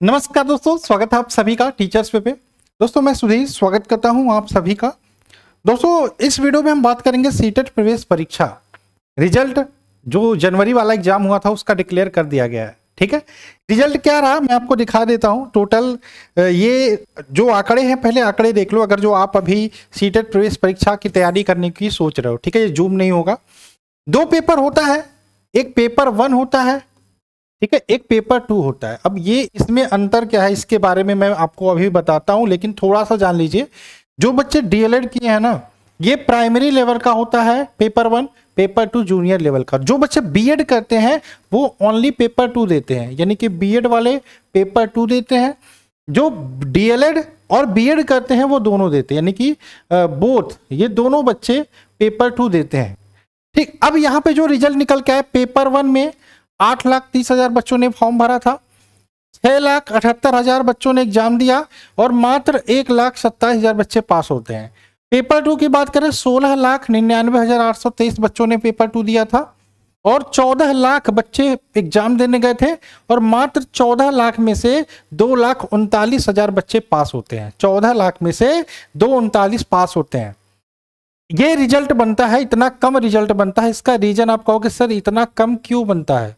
नमस्कार दोस्तों, स्वागत है आप सभी का टीचर्स पे। दोस्तों मैं सुधीर स्वागत करता हूं आप सभी का। दोस्तों इस वीडियो में हम बात करेंगे सीटेट प्रवेश परीक्षा रिजल्ट। जो जनवरी वाला एग्जाम हुआ था उसका डिक्लेयर कर दिया गया है। ठीक है, रिजल्ट क्या रहा मैं आपको दिखा देता हूं। टोटल ये जो आंकड़े हैं, पहले आंकड़े देख लो। अगर जो आप अभी सीटेट प्रवेश परीक्षा की तैयारी करने की सोच रहे हो, ठीक है, ये जूम नहीं होगा। 2 पेपर होता है, एक पेपर 1 होता है, ठीक है, एक पेपर 2 होता है। अब ये इसमें अंतर क्या है इसके बारे में मैं आपको अभी बताता हूं, लेकिन थोड़ा सा जान लीजिए। जो बच्चे डीएलएड किए हैं ना, ये प्राइमरी लेवल का होता है पेपर 1, पेपर 2 जूनियर लेवल का। जो बच्चे बीएड करते हैं वो ओनली पेपर 2 देते हैं, यानी कि बीएड वाले पेपर 2 देते हैं। जो डीएलएड और बीएड करते हैं वो दोनों देते हैं, यानी कि बोथ, ये दोनों बच्चे पेपर 2 देते हैं। ठीक, अब यहाँ पे जो रिजल्ट निकल के आए, पेपर 1 में 8,30,000 बच्चों ने फॉर्म भरा था, 6,78,000 बच्चों ने एग्जाम दिया और मात्र 1,27,000 बच्चे पास होते हैं। पेपर 2 की बात करें, 16,99,823 बच्चों ने पेपर 2 दिया था और 14 लाख बच्चे एग्जाम देने गए थे और मात्र 14 लाख में से 2,39,000 बच्चे पास होते हैं। 14 लाख में से 239 पास होते हैं। ये रिजल्ट बनता है, इतना कम रिजल्ट बनता है। इसका रीजन आप कहोगे सर इतना कम क्यों बनता है,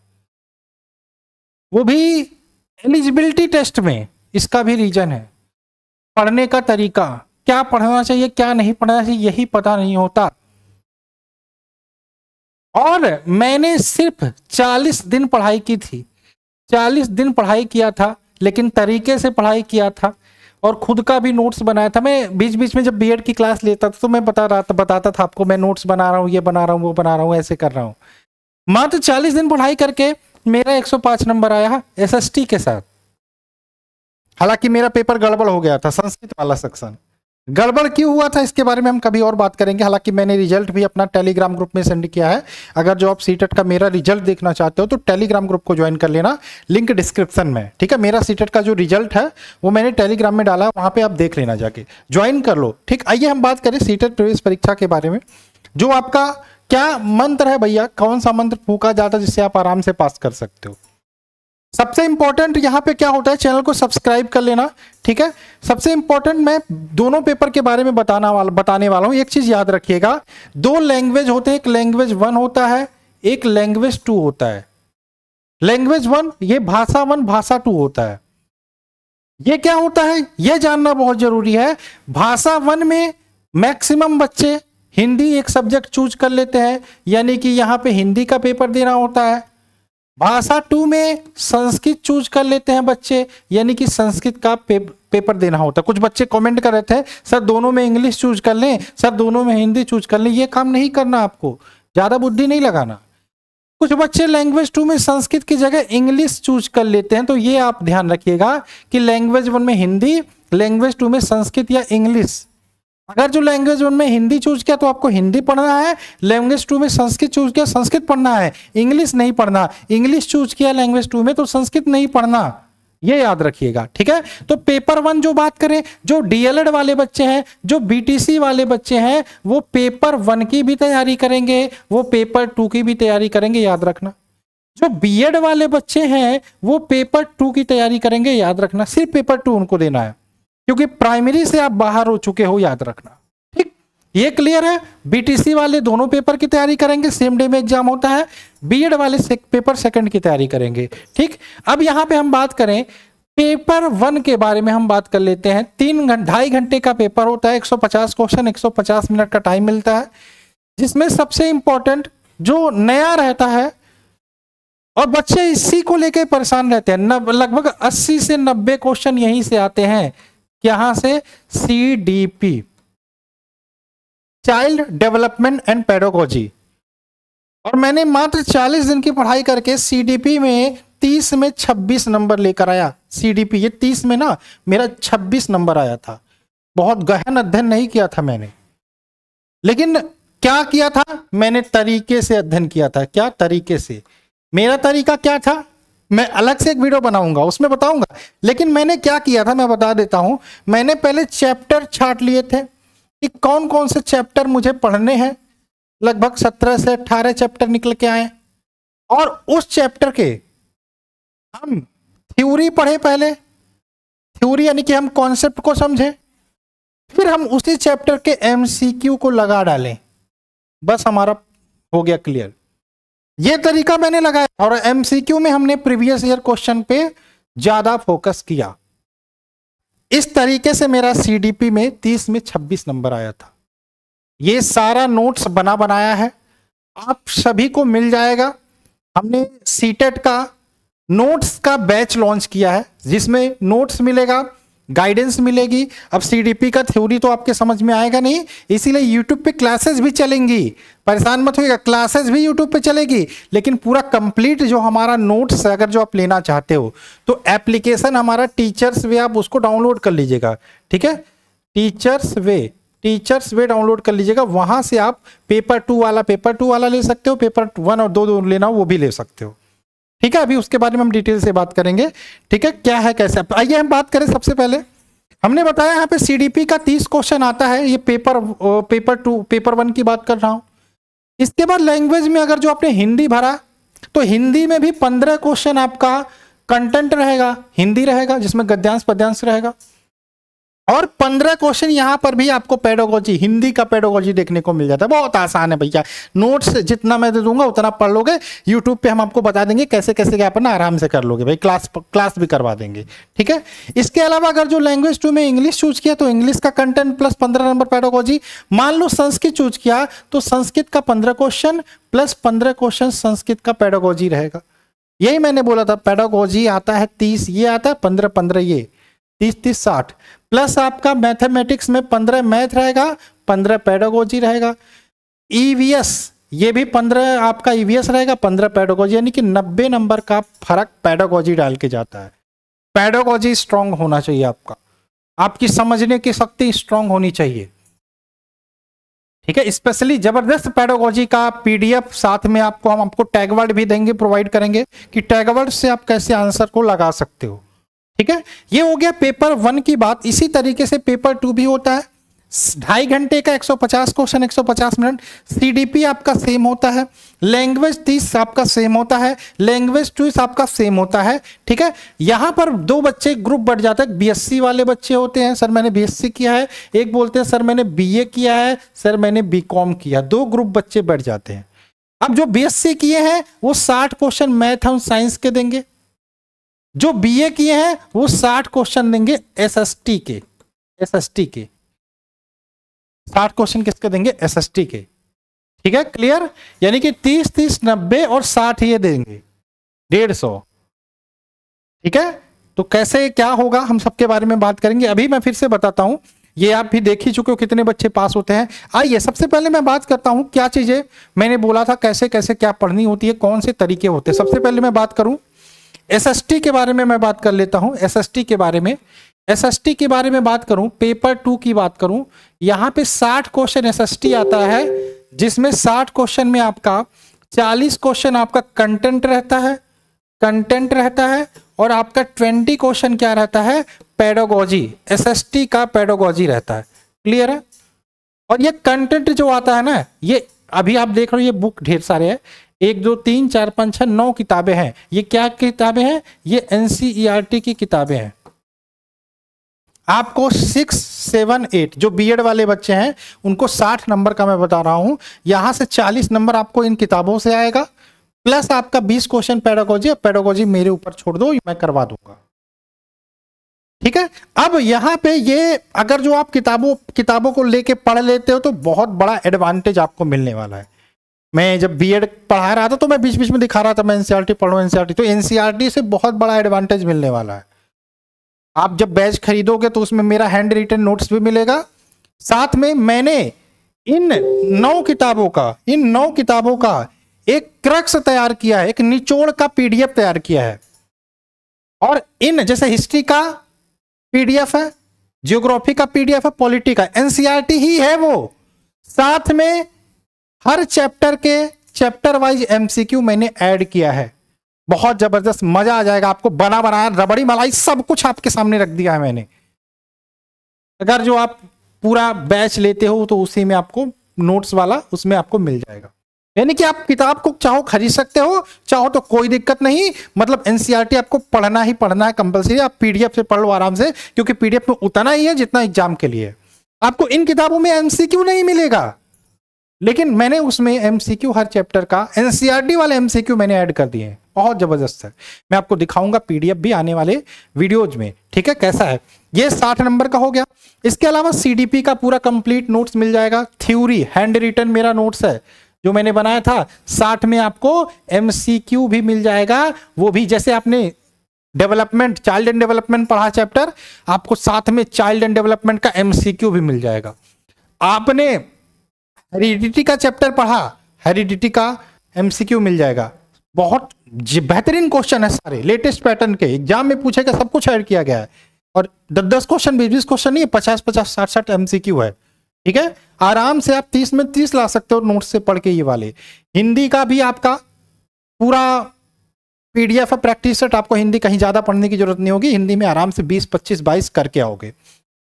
वो भी एलिजिबिलिटी टेस्ट में। इसका भी रीजन है पढ़ने का तरीका, क्या पढ़ना चाहिए क्या नहीं पढ़ना चाहिए यही पता नहीं होता। और मैंने सिर्फ 40 दिन पढ़ाई की थी, 40 दिन पढ़ाई किया था, लेकिन तरीके से पढ़ाई किया था और खुद का भी नोट्स बनाया था। मैं बीच बीच में जब बीएड की क्लास लेता था तो मैं बताता था आपको, मैं नोट्स बना रहा हूँ, ये बना रहा हूँ, वो बना रहा हूँ, ऐसे कर रहा हूँ। मात्र 40 दिन पढ़ाई करके मेरा 105 नंबर आया एसएसटी के साथ। हालांकि मेरा पेपर गड़बड़ हो गया था, संस्कृत वाला सेक्शन। गड़बड़ क्यों हुआ था इसके बारे में हम कभी और बात करेंगे। हालांकि मैंने रिजल्ट भी अपना टेलीग्राम ग्रुप में सेंड किया है। अगर जो आप सीटेट का मेरा रिजल्ट देखना चाहते हो तो टेलीग्राम ग्रुप को ज्वाइन कर लेना, लिंक डिस्क्रिप्शन में। ठीक है, मेरा सीटेट का जो रिजल्ट है वो मैंने टेलीग्राम में डाला, वहां पे आप देख लेना, जाके ज्वाइन कर लो। ठीक, आइए हम बात करें सीटेट प्रवेश परीक्षा के बारे में। जो आपका क्या मंत्र है भैया, कौन सा मंत्र फूका जाता है जिससे आप आराम से पास कर सकते हो। सबसे इंपॉर्टेंट यहाँ पे क्या होता है, चैनल को सब्सक्राइब कर लेना। ठीक है, सबसे इंपॉर्टेंट मैं दोनों पेपर के बारे में बताने वाला हूँ। एक चीज याद रखिएगा, 2 लैंग्वेज होते हैं, एक लैंग्वेज 1 होता है, एक लैंग्वेज 2 होता है। लैंग्वेज 1 ये भाषा 1 भाषा 2 होता है। ये क्या होता है यह जानना बहुत जरूरी है। भाषा 1 में मैक्सिमम बच्चे हिंदी एक सब्जेक्ट चूज कर लेते हैं, यानी कि यहां पे हिंदी का पेपर देना होता है। भाषा 2 में संस्कृत चूज कर लेते हैं बच्चे, यानी कि संस्कृत का पेपर देना होता है। कुछ बच्चे कमेंट कर रहे थे सर दोनों में इंग्लिश चूज कर लें, सर दोनों में हिंदी चूज कर लें। ये काम नहीं करना, आपको ज्यादा बुद्धि नहीं लगाना। कुछ बच्चे लैंग्वेज 2 में संस्कृत की जगह इंग्लिश चूज कर लेते हैं, तो ये आप ध्यान रखिएगा कि लैंग्वेज 1 में हिंदी, लैंग्वेज 2 में संस्कृत या इंग्लिश। अगर जो लैंग्वेज 1 में हिंदी चूज किया तो आपको हिंदी पढ़ना है, लैंग्वेज 2 में संस्कृत चूज किया संस्कृत पढ़ना है, इंग्लिश नहीं पढ़ना। इंग्लिश चूज किया लैंग्वेज 2 में तो संस्कृत नहीं पढ़ना, ये याद रखिएगा। ठीक है, तो पेपर 1 जो बात करें, जो डीएलएड वाले बच्चे हैं, जो बीटीसी वाले बच्चे हैं, वो पेपर 1 की भी तैयारी करेंगे, वो पेपर 2 की भी तैयारी करेंगे, याद रखना। जो बीएड वाले बच्चे हैं वो पेपर 2 की तैयारी करेंगे, याद रखना। सिर्फ पेपर 2 उनको देना है, क्योंकि प्राइमरी से आप बाहर हो चुके हो, याद रखना। ठीक, ये क्लियर है। बीटीसी वाले दोनों पेपर की तैयारी करेंगे, सेम डे में एग्जाम होता है। बीएड वाले पेपर 2 की तैयारी करेंगे। ठीक, अब यहां पे हम बात करें पेपर 1 के बारे में, हम बात कर लेते हैं। 2.5 घंटे का पेपर होता है, 150 क्वेश्चन, 150 मिनट का टाइम मिलता है, जिसमें सबसे इंपॉर्टेंट जो नया रहता है और बच्चे इसी को लेकर परेशान रहते हैं, लगभग 80 से 90 क्वेश्चन यहीं से आते हैं। यहां से CDP, child development and pedagogy. और मैंने मात्र 40 दिन की पढ़ाई करके सीडीपी में 30 में 26 नंबर लेकर आया। सीडीपी ये 30 में ना मेरा 26 नंबर आया था। बहुत गहन अध्ययन नहीं किया था मैंने, लेकिन क्या किया था, मैंने तरीके से अध्ययन किया था। क्या तरीके से, मेरा तरीका क्या था मैं अलग से एक वीडियो बनाऊंगा, उसमें बताऊंगा। लेकिन मैंने क्या किया था मैं बता देता हूं। मैंने पहले चैप्टर छांट लिए थे कि कौन कौन से चैप्टर मुझे पढ़ने हैं। लगभग 17 से 18 चैप्टर निकल के आए और उस चैप्टर के हम थ्योरी पढ़े पहले, थ्योरी यानी कि हम कॉन्सेप्ट को समझें, फिर हम उसी चैप्टर के एमसीक्यू को लगा डालें, बस हमारा हो गया क्लियर। ये तरीका मैंने लगाया और एमसीक्यू में हमने प्रीवियस ईयर क्वेश्चन पे ज्यादा फोकस किया। इस तरीके से मेरा सीडीपी में 30 में 26 नंबर आया था। ये सारा नोट्स बनाया है, आप सभी को मिल जाएगा। हमने सीटेट का नोट्स का बैच लॉन्च किया है, जिसमें नोट्स मिलेगा, गाइडेंस मिलेगी। अब सीडीपी का थ्योरी तो आपके समझ में आएगा नहीं, इसीलिए यूट्यूब पे क्लासेस भी चलेंगी, परेशान मत होइएगा, क्लासेस भी यूट्यूब पे चलेगी। लेकिन पूरा कंप्लीट जो हमारा नोट्स अगर जो आप लेना चाहते हो तो एप्लीकेशन हमारा टीचर्स वे, आप उसको डाउनलोड कर लीजिएगा, ठीक है। टीचर्स वे डाउनलोड कर लीजिएगा, वहां से आप पेपर 2 वाला ले सकते हो, पेपर 1 और 2 लेना वो भी ले सकते हो, ठीक है। अभी उसके बारे में हम डिटेल से बात करेंगे, ठीक है, क्या है कैसे। आइए हम बात करें। सबसे पहले हमने बताया यहाँ पे सीडीपी का 30 क्वेश्चन आता है, ये पेपर 1 की बात कर रहा हूं। इसके बाद लैंग्वेज में अगर जो आपने हिंदी भरा तो हिंदी में भी 15 क्वेश्चन आपका कंटेंट रहेगा, हिंदी रहेगा, जिसमें गद्यांश पद्यांश रहेगा, और 15 क्वेश्चन यहां पर भी आपको पेडागोजी, हिंदी का पेडागोजी देखने को मिल जाता है। बहुत आसान है भैया, नोट्स जितना मैं दे दूंगा उतना पढ़ लोगे, यूट्यूब पे हम आपको बता देंगे कैसे कैसे क्या अपना आराम से कर लोगे भाई, क्लास भी करवा देंगे, ठीक है। इसके अलावा अगर जो लैंग्वेज 2 में इंग्लिश चूज किया तो इंग्लिश का कंटेंट प्लस 15 नंबर पेडागोजी। मान लो संस्कृत चूज किया तो संस्कृत का 15 क्वेश्चन प्लस 15 क्वेश्चन संस्कृत का पेडागोजी रहेगा। यही मैंने बोला था, पेडागोजी आता है 30, ये आता है 15 ये 30 60, प्लस आपका मैथमेटिक्स में 15 मैथ रहेगा, 15 पेडागोजी रहेगा। ईवीएस ये भी 15 आपका ईवीएस रहेगा, 15 पेडागोजी, यानी कि 90 नंबर का फर्क पेडागोजी डाल के जाता है। पेडागोजी स्ट्रांग होना चाहिए आपका, आपकी समझने की शक्ति स्ट्रांग होनी चाहिए, ठीक है। स्पेशली जबरदस्त पेडागोजी का पीडीएफ साथ में आपको हम आपको टैगवर्ड भी देंगे, प्रोवाइड करेंगे कि टैगवर्ड से आप कैसे आंसर को लगा सकते हो, ठीक है। ये हो गया पेपर 1 की बात। इसी तरीके से पेपर 2 भी होता है, 2.5 घंटे का 150 क्वेश्चन, 150 मिनट। सीडीपी आपका सेम होता है, लैंग्वेज 30 आपका सेम होता है, लैंग्वेज 2 आपका सेम होता है, ठीक है। यहां पर 2 बच्चे ग्रुप बढ़ जाते हैं, बीएससी वाले बच्चे होते हैं, सर मैंने बीएससी किया है, एक बोलते हैं सर मैंने बीए किया है, सर मैंने बीकॉम किया, 2 ग्रुप बच्चे बढ़ जाते हैं। अब जो बीएससी किए हैं वो 60 क्वेश्चन मैथ और साइंस के देंगे, जो बीए किए हैं वो 60 क्वेश्चन देंगे एसएसटी के 60 क्वेश्चन किसके देंगे, एसएसटी के, ठीक है, क्लियर। यानी कि 30 30 90 और 60 ये देंगे 150, ठीक है। तो कैसे क्या होगा हम सबके बारे में बात करेंगे। अभी मैं फिर से बताता हूं, ये आप भी देख ही चुके हो कितने बच्चे पास होते हैं। आइए सबसे पहले मैं बात करता हूं क्या चीजें मैंने बोला था, कैसे कैसे क्या पढ़नी होती है, कौन से तरीके होते हैं। सबसे पहले मैं बात करूं एसएसटी के बारे में, मैं बात कर लेता हूं एसएसटी के बारे में बात करूं, पेपर 2 की बात करूं। यहां पे 60 क्वेश्चन एसएसटी आता है, जिसमें 60 क्वेश्चन में आपका 40 क्वेश्चन आपका कंटेंट रहता है और आपका 20 क्वेश्चन क्या रहता है, पेडागोजी, एसएसटी का पेडागोजी रहता है, क्लियर है। और ये कंटेंट जो आता है ना, ये अभी आप देख रहे हो ये बुक ढेर सारे हैं, 1 2 3 4 5 6 9 किताबें हैं। ये क्या किताबें हैं, ये एनसीईआरटी की किताबें हैं। आपको 6 7 8 जो बीएड वाले बच्चे हैं उनको 60 नंबर का मैं बता रहा हूं, यहां से 40 नंबर आपको इन किताबों से आएगा, प्लस आपका 20 क्वेश्चन पेडागोजी मेरे ऊपर छोड़ दो, मैं करवा दूंगा, ठीक है। अब यहां पे ये अगर जो आप किताबों को लेके पढ़ लेते हो तो बहुत बड़ा एडवांटेज आपको मिलने वाला है। मैं जब बीएड पढ़ा रहा था तो मैं बीच बीच में दिखा रहा था मैं एनसीईआरटी पढ़ रहा हूं, एनसीईआरटी, तो एनसीईआरटी से बहुत बड़ा एडवांटेज मिलने वाला है। आप जब बैच खरीदोगे तो उसमें मेरा हैंड रिटन नोट्स भी मिलेगा, साथ में मैंने इन 9 किताबों का एक क्रक्स तैयार किया है, एक निचोड़ का पीडीएफ तैयार किया है। और इन जैसे हिस्ट्री का पीडीएफ है, ज्योग्राफी का पीडीएफ है, पॉलिटी का, एनसीईआरटी ही है वो, साथ में हर चैप्टर वाइज एमसीक्यू मैंने ऐड किया है। बहुत जबरदस्त, मजा आ जाएगा आपको, बनाया रबड़ी मलाई सब कुछ आपके सामने रख दिया है मैंने। अगर जो आप पूरा बैच लेते हो तो उसी में आपको नोट्स वाला उसमें आपको मिल जाएगा, यानी कि आप किताब को चाहो खरीद सकते हो, चाहो तो कोई दिक्कत नहीं, मतलब एनसीईआरटी आपको पढ़ना ही पढ़ना है कंपलसरी। आप पीडीएफ से पढ़ लो आराम से, क्योंकि पीडीएफ में उतना ही है जितना एग्जाम के लिए। आपको इन किताबों में एमसीक्यू नहीं मिलेगा, लेकिन मैंने उसमें एमसीक्यू हर चैप्टर का, एनसीईआरटी वाले एमसीक्यू मैंने ऐड कर दिए हैं, बहुत जबरदस्त है। मैं आपको दिखाऊंगा पीडीएफ भी आने वाले वीडियोज में, ठीक है, कैसा है। ये 60 नंबर का हो गया। इसके अलावा सीडीपी का पूरा कंप्लीट नोट्स मिल जाएगा। थ्योरी हैंड रिटन मेरा नोट्स है जो मैंने बनाया था। 60 में आपको एमसीक्यू भी मिल जाएगा, वो भी जैसे आपने डेवलपमेंट, चाइल्ड एंड डेवलपमेंट पढ़ा चैप्टर, आपको साथ में चाइल्ड एंड डेवलपमेंट का एमसीक्यू भी मिल जाएगा। आपने हेरिडिटी का चैप्टर पढ़ा, हेरिडिटी का एमसीक्यू मिल जाएगा। बहुत बेहतरीन क्वेश्चन है, सारे लेटेस्ट पैटर्न के, एग्जाम में पूछेगा, सब कुछ ऐड किया गया है। और 10-10 क्वेश्चन, 20-20 क्वेश्चन नहीं, 50-50, 60-60 एमसीक्यू है, ठीक है। आराम से आप 30 में 30 ला सकते हो नोट्स से पढ़ के ये वाले। हिंदी का भी आपका पूरा पीडीएफ है, प्रैक्टिस सेट। आपको हिंदी कहीं ज्यादा पढ़ने की जरूरत नहीं होगी, हिंदी में आराम से 20, 25, 22 करके आओगे,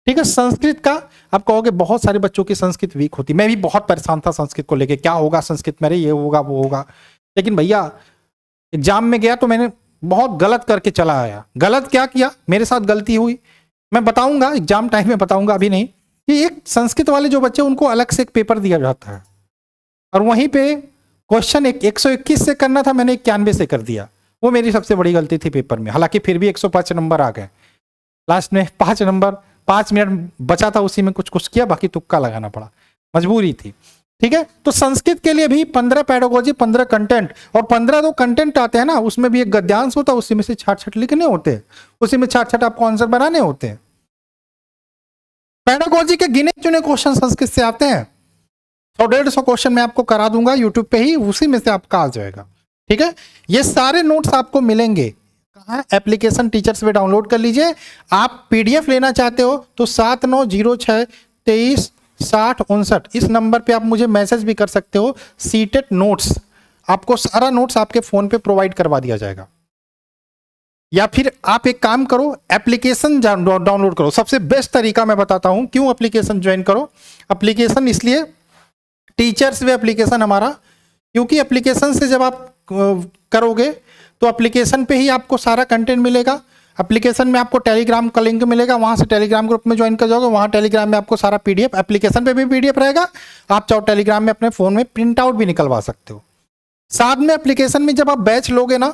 ठीक है। संस्कृत का आप कहोगे बहुत सारे बच्चों की संस्कृत वीक होती, मैं भी बहुत परेशान था संस्कृत को लेके, क्या होगा संस्कृत मेरे, ये होगा वो होगा। लेकिन भैया एग्जाम में गया तो मैंने बहुत गलत करके चला आया। गलत क्या किया, मेरे साथ गलती हुई, मैं बताऊंगा एग्जाम टाइम में, बताऊंगा अभी नहीं। कि एक संस्कृत वाले जो बच्चे, उनको अलग से एक पेपर दिया जाता है, और वहीं पे क्वेश्चन 121 से करना था, मैंने 91 से कर दिया। वो मेरी सबसे बड़ी गलती थी पेपर में। हालांकि फिर भी 105 नंबर आ गए, लास्ट में 5 नंबर, 5 मिनट बचा था, उसी में कुछ कुछ किया, बाकी तुक्का लगाना पड़ा, मजबूरी थी, ठीक है। तो संस्कृत के लिए भी 15 पैडागोजी, 15 कंटेंट, और 15 जो कंटेंट आते हैं ना, उसमें भी एक गद्यांश होता है, उसी में से छाट-छाट लिखने होते हैं, उसी में छाट-छाट आपको आंसर बनाने होते हैं। पैडागोजी के गिने चुने क्वेश्चन संस्कृत से आते हैं, 100-150 क्वेश्चन मैं आपको करा दूंगा यूट्यूब पे ही, उसी में से आपका आ जाएगा, ठीक है। ये सारे नोट्स आपको मिलेंगे कहाँ, एप्लीकेशन टीचर्स पे डाउनलोड कर लीजिए। आप पीडीएफ लेना चाहते हो तो 7906236059 इस नंबर पे आप मुझे मैसेज भी कर सकते हो। सीटेट नोट्स, आपको सारा नोट्स आपके फोन पे प्रोवाइड करवा दिया जाएगा। या फिर आप एक काम करो, एप्लीकेशन डाउनलोड करो। सबसे बेस्ट तरीका मैं बताता हूं क्यों एप्लीकेशन ज्वाइन करो। एप्लीकेशन इसलिए, टीचर्स वे एप्लीकेशन हमारा, क्योंकि एप्लीकेशन से जब आप करोगे तो एप्लीकेशन पे ही आपको सारा कंटेंट मिलेगा। एप्लीकेशन में आपको टेलीग्राम का लिंक मिलेगा, वहां से टेलीग्राम ग्रुप में ज्वाइन कर जाओगे, वहां टेलीग्राम में आपको सारा पीडीएफ, एप्लीकेशन पे भी पीडीएफ रहेगा। आप चाहो टेलीग्राम में अपने फोन में प्रिंट आउट भी निकलवा सकते हो। साथ में एप्लीकेशन में जब आप बैच लोगे ना,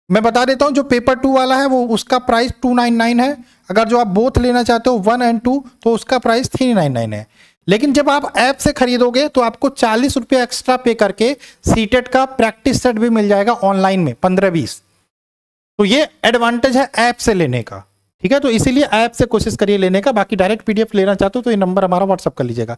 मैं बता देता हूं, जो पेपर 2 वाला है वो उसका प्राइस 299 है। अगर जो आप बोथ लेना चाहते हो 1 और 2 तो उसका प्राइस 399 है। लेकिन जब आप ऐप से खरीदोगे तो आपको 40 रुपये एक्स्ट्रा पे करके सीटेट का प्रैक्टिस सेट भी मिल जाएगा ऑनलाइन में 15-20। तो ये एडवांटेज है ऐप से लेने का, ठीक है। तो इसीलिए ऐप से कोशिश करिए लेने का। बाकी डायरेक्ट पीडीएफ लेना चाहते हो तो ये नंबर हमारा व्हाट्सअप कर लीजिएगा।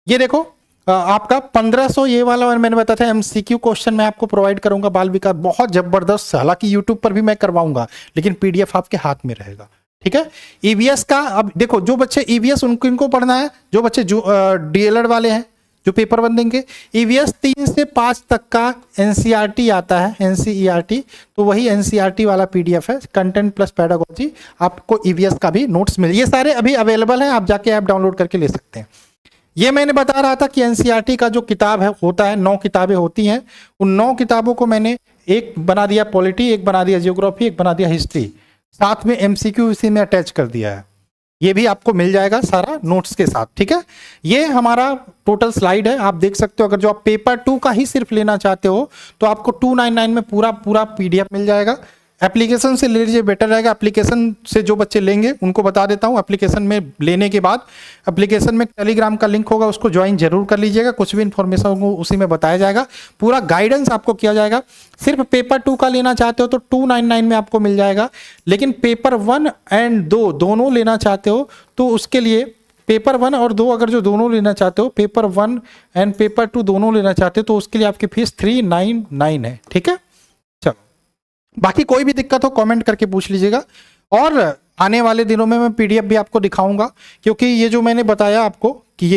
ये देखो आपका 1500 ये वाला, और मैंने बताया था एमसीक्यू क्वेश्चन मैं आपको प्रोवाइड करूंगा बाल विकास, बहुत जबरदस्त। हालांकि यूट्यूब पर भी मैं करवाऊंगा, लेकिन पीडीएफ आपके हाथ में रहेगा, ठीक है। ईवीएस का, अब देखो जो बच्चे ईवीएस इनको पढ़ना है, जो बच्चे जो डीएलएड वाले हैं जो पेपर वन देंगे, ईवीएस 3 से 5 तक का एनसीईआरटी आता है, एनसीईआरटी, तो वही एनसीईआरटी वाला पीडीएफ है, कंटेंट प्लस पैडागोजी। आपको ईवीएस का भी नोट्स मिल, ये सारे अभी अवेलेबल हैं, आप जाके ऐप डाउनलोड करके ले सकते हैं। ये मैंने बता रहा था कि एनसीईआरटी का जो किताब है होता है, 9 किताबें होती हैं। उन 9 किताबों को मैंने एक बना दिया पॉलिटी, एक बना दिया जियोग्राफी, एक बना दिया हिस्ट्री, साथ में एमसीक्यू इसी में अटैच कर दिया है। ये भी आपको मिल जाएगा सारा नोट्स के साथ, ठीक है। ये हमारा टोटल स्लाइड है, आप देख सकते हो। अगर जो आप पेपर 2 का ही सिर्फ लेना चाहते हो तो आपको 299 में पूरा पीडीएफ मिल जाएगा। एप्लीकेशन से ले लीजिए, बेटर रहेगा। एप्लीकेशन से जो बच्चे लेंगे उनको बता देता हूँ, एप्लीकेशन में लेने के बाद एप्लीकेशन में टेलीग्राम का लिंक होगा, उसको ज्वाइन जरूर कर लीजिएगा। कुछ भी इन्फॉर्मेशन होगा उसी में बताया जाएगा, पूरा गाइडेंस आपको किया जाएगा। सिर्फ पेपर 2 का लेना चाहते हो तो 299 में आपको मिल जाएगा। लेकिन पेपर 1 और 2 दोनों लेना चाहते हो तो उसके लिए पेपर 1 और 2 अगर जो दोनों लेना चाहते हो, पेपर 1 एंड पेपर 2 दोनों लेना चाहते हो तो उसके लिए आपकी फीस 399 है, ठीक है। चलो, बाकी कोई भी दिक्कत हो कमेंट करके पूछ लीजिएगा। और आने वाले दिनों में मैं पीडीएफ भी आपको दिखाऊंगा, क्योंकि ये जो मैंने बताया आपको कि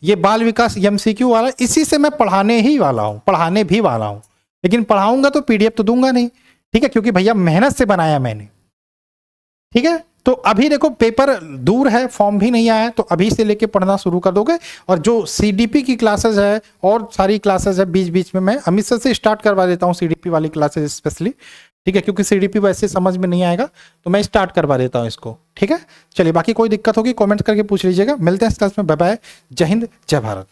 ये बाल विकास एमसीक्यू वाला, इसी से मैं पढ़ाने भी वाला हूँ। लेकिन पढ़ाऊंगा तो पीडीएफ तो दूंगा नहीं, ठीक है, क्योंकि भैया मेहनत से बनाया मैंने, ठीक है। तो अभी देखो पेपर दूर है, फॉर्म भी नहीं आया है, तो अभी से लेके पढ़ना शुरू कर दोगे। और जो सीडीपी की क्लासेस है और सारी क्लासेस है बीच बीच में मैं अमित सर से स्टार्ट करवा देता हूँ, सीडीपी वाली क्लासेस स्पेशली, ठीक है, क्योंकि सीडीपी वैसे समझ में नहीं आएगा तो मैं स्टार्ट करवा देता हूँ इसको, ठीक है। चलिए बाकी कोई दिक्कत होगी कमेंट करके पूछ लीजिएगा। मिलते हैं इस क्लास में, बाय बाय, जय हिंद जय भारत।